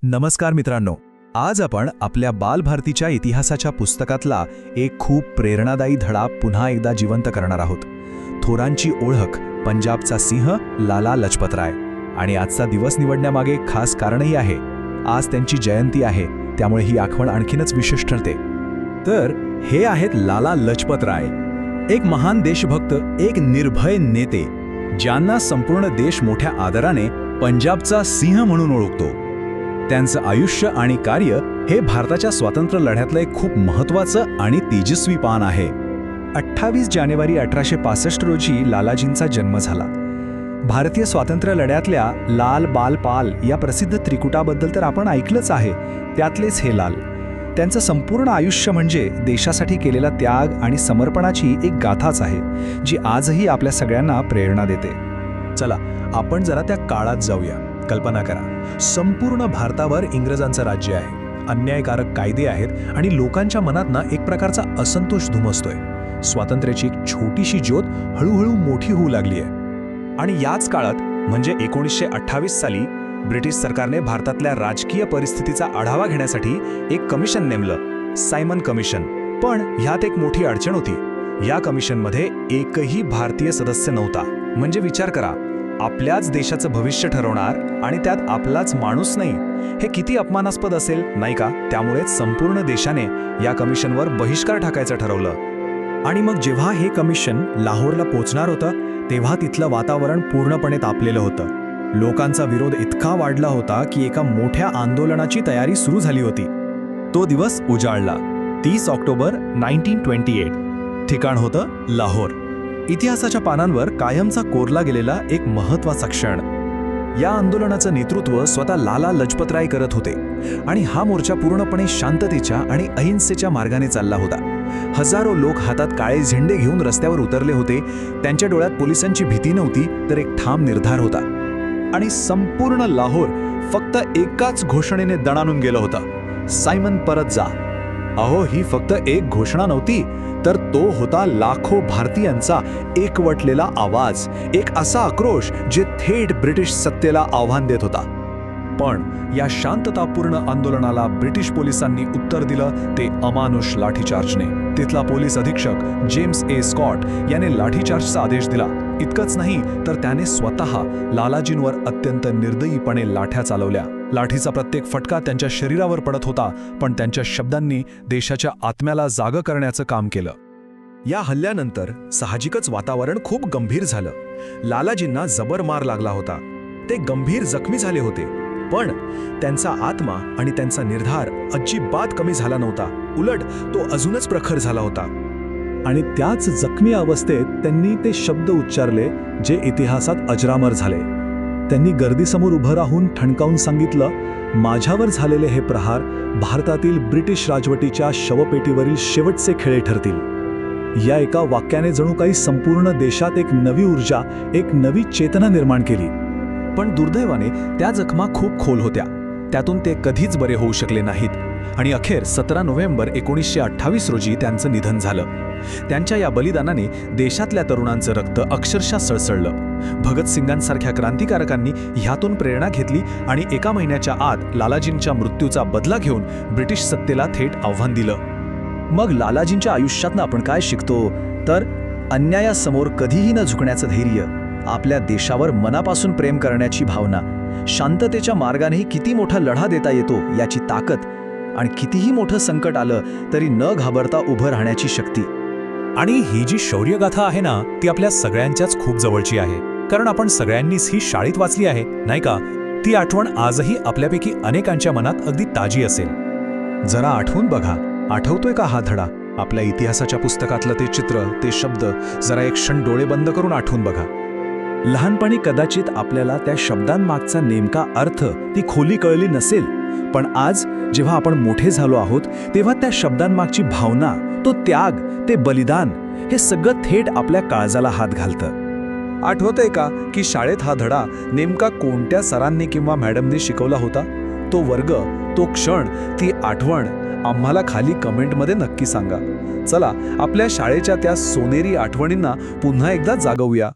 नमस्कार मित्रांनो, आज आपण आपल्या बालभारतीच्या इतिहासाच्या पुस्तकातला एक खूप प्रेरणादायी धडा पुन्हा एकदा जिवंत करणार आहोत. थोरांची ओळख, पंजाबचा सिंह लाला लजपतराय. आणि आजचा दिवस निवडण्यामागे खास कारणही आहे. आज त्यांची जयंती आहे, त्यामुळे ही आठवण आणखीनच विशेष ठरते. तर हे आहेत लाला लजपतराय, एक महान देशभक्त, एक निर्भय नेते ज्यांना संपूर्ण देश मोठ्या आदराने पंजाबचा सिंह म्हणून ओळखतो. त्यांचं आयुष्य आणि कार्य हे भारताच्या स्वातंत्र्य लढ्यातलं एक खूप महत्त्वाचं आणि तेजस्वी पान आहे. 28 जानेवारी 1865 रोजी लालाजींचा जन्म झाला. भारतीय स्वातंत्र्य लढ्यातल्या लाल बाल पाल या प्रसिद्ध त्रिकुटाबद्दल तर आपण ऐकलंच आहे. त्यातलेच हे लाल. त्यांचं संपूर्ण आयुष्य म्हणजे देशासाठी केलेला त्याग आणि समर्पणाची एक गाथाच आहे, जी आजही आपल्या सगळ्यांना प्रेरणा देते. चला आपण जरा त्या काळात जाऊया. कल्पना करा, संपूर्ण भारतावर इंग्रजांचं राज्य आहे. अन्यायकारक कायदे आहेत आणि लोकांच्या मनातनं एक प्रकारचा असंतोष धुमसतोय. स्वातंत्र्याची एक छोटीशी ज्योत हळूहळू मोठी होऊ लागली आहे. आणि याच काळात म्हणजे 1928 साली ब्रिटिश सरकारने भारतातल्या राजकीय परिस्थितीचा आढावा घेण्यासाठी एक कमिशन नेमलं, सायमन कमिशन. पण ह्यात एक मोठी अडचण होती. या कमिशनमध्ये एकही भारतीय सदस्य नव्हता. म्हणजे विचार करा, आपल्याच देशाचं भविष्य ठरवणार आणि त्यात आपलाच माणूस नाही, हे किती अपमानास्पद असेल, नाही का? त्यामुळेच संपूर्ण देशाने या कमिशनवर बहिष्कार टाकायचं ठरवलं. आणि मग जेव्हा हे कमिशन लाहोरला पोचणार होतं, तेव्हा तिथलं वातावरण पूर्णपणे तापलेलं होतं. लोकांचा विरोध इतका वाढला होता की एका मोठ्या आंदोलनाची तयारी सुरू झाली होती. तो दिवस उजाडला, 30 ऑक्टोबर 1928. ठिकाण होतं लाहोर. इतिहासाच्या पानांवर कायमचा कोरला गेलेला एक महत्त्वाचा क्षण. या आंदोलनाचं नेतृत्व स्वतः लाला लजपतराय करत होते आणि हा मोर्चा पूर्णपणे शांततेच्या आणि अहिंसेच्या मार्गाने चालला होता. हजारो लोक हातात काळे झेंडे घेऊन रस्त्यावर उतरले होते. त्यांच्या डोळ्यात पोलिसांची भीती नव्हती, तर एक ठाम निर्धार होता. आणि संपूर्ण लाहोर फक्त एकाच घोषणेने दणाणून गेलं होतं, सायमन परत जा. अहो, ही फक्त एक घोषणा नव्हती, तर तो होता लाखो भारतीयांचा एकवटलेला आवाज, एक असा आक्रोश जे थेट ब्रिटिश सत्तेला आव्हान देत होता. पण या शांततापूर्ण आंदोलनाला ब्रिटिश पोलिसांनी उत्तर दिलं, ते अमानुष लाठीचार्जने. तिथला पोलीस अधीक्षक जेम्स ए स्कॉट याने लाठीचार्जचा आदेश दिला. इतकंच नाही, तर त्याने स्वतः लालाजींवर अत्यंत निर्दयीपणे लाठ्या चालवल्या. लाठीचा प्रत्येक फटका त्यांच्या शरीरावर पडत होता, पण त्यांच्या शब्दांनी देशाच्या आत्म्याला जागं करण्याचं काम केलं. या हल्ल्यानंतर साहजिकच वातावरण खूप गंभीर झालं. लालाजींना जबर मार लागला होता. ते गंभीर जखमी झाले होते, पण त्यांचा आत्मा आणि त्यांचा निर्धार अजिबात कमी झाला नव्हता. उलट तो अजूनच प्रखर झाला होता. आणि त्याच जखमी अवस्थेत त्यांनी ते शब्द उच्चारले जे इतिहासात अजरामर झाले. त्यांनी गर्दीसमोर उभं राहून ठणकावून सांगितलं, माझ्यावर झालेले हे प्रहार भारतातील ब्रिटिश राजवटीच्या शवपेटीवरील शेवटचे खेळ ठरतील. या एका वाक्याने जणू काही संपूर्ण देशात एक नवी ऊर्जा, एक नवी चेतना निर्माण केली. पण दुर्दैवाने त्या जखमा खूप खोल होत्या. त्यातून ते कधीच बरे होऊ शकले नाहीत. आणि अखेर 17 नोव्हेंबर 1928 रोजी त्यांचं निधन झालं. त्यांच्या या बलिदानाने देशातल्या तरुणांचं रक्त अक्षरशः सळसळलं. भगतसिंगांसारख्या क्रांतिकारकांनी ह्यातून प्रेरणा घेतली आणि एका महिन्याच्या आत लालाजींच्या मृत्यूचा बदला घेऊन ब्रिटिश सत्तेला थेट आव्हान दिलं. मग लालाजींच्या आयुष्यातनं आपण काय शिकतो, तर अन्यायासमोर कधीही न झुकण्याचं धैर्य, आपल्या देशावर मनापासून प्रेम करण्याची भावना, शांततेच्या मार्गानेही किती मोठा लढा देता येतो याची ताकद, आणि कितीही मोठं संकट आलं तरी न घाबरता उभं राहण्याची शक्ती. आणि ही जी शौर्यगाथा आहे ना, ती आपल्या सगळ्यांच्याच खूप जवळची आहे. कारण आपण सगळ्यांनीच ही शाळेत वाचली आहे, नाही का? ती आठवण आजही आपल्यापैकी अनेकांच्या मनात अगदी ताजी असेल. जरा आठवून बघा, आठवतोय का हा धडा? आपल्या इतिहासाच्या पुस्तकातलं ते चित्र, ते शब्द जरा एक क्षण डोळे बंद करून आठवून बघा. लहानपणी कदाचित आपल्याला त्या शब्दांमागचा नेमका अर्थ, ती खोली कळली नसेल, पण आज जेव्हा आपण मोठे झालो आहोत, तेव्हा त्या शब्दांमागची भावना, तो त्याग, ते बलिदान, हे सगळं थेट आपल्या काळजाला हात घालतं. आठवतंय का की शाळेत हा धडा नेमका कोणत्या सरांनी किंवा मॅडमने शिकवला होता? तो वर्ग, तो क्षण, ती आठवण आम्हाला खाली कमेंटमध्ये नक्की सांगा. चला आपल्या शाळेच्या त्या सोनेरी आठवणींना पुन्हा एकदा जागवूया.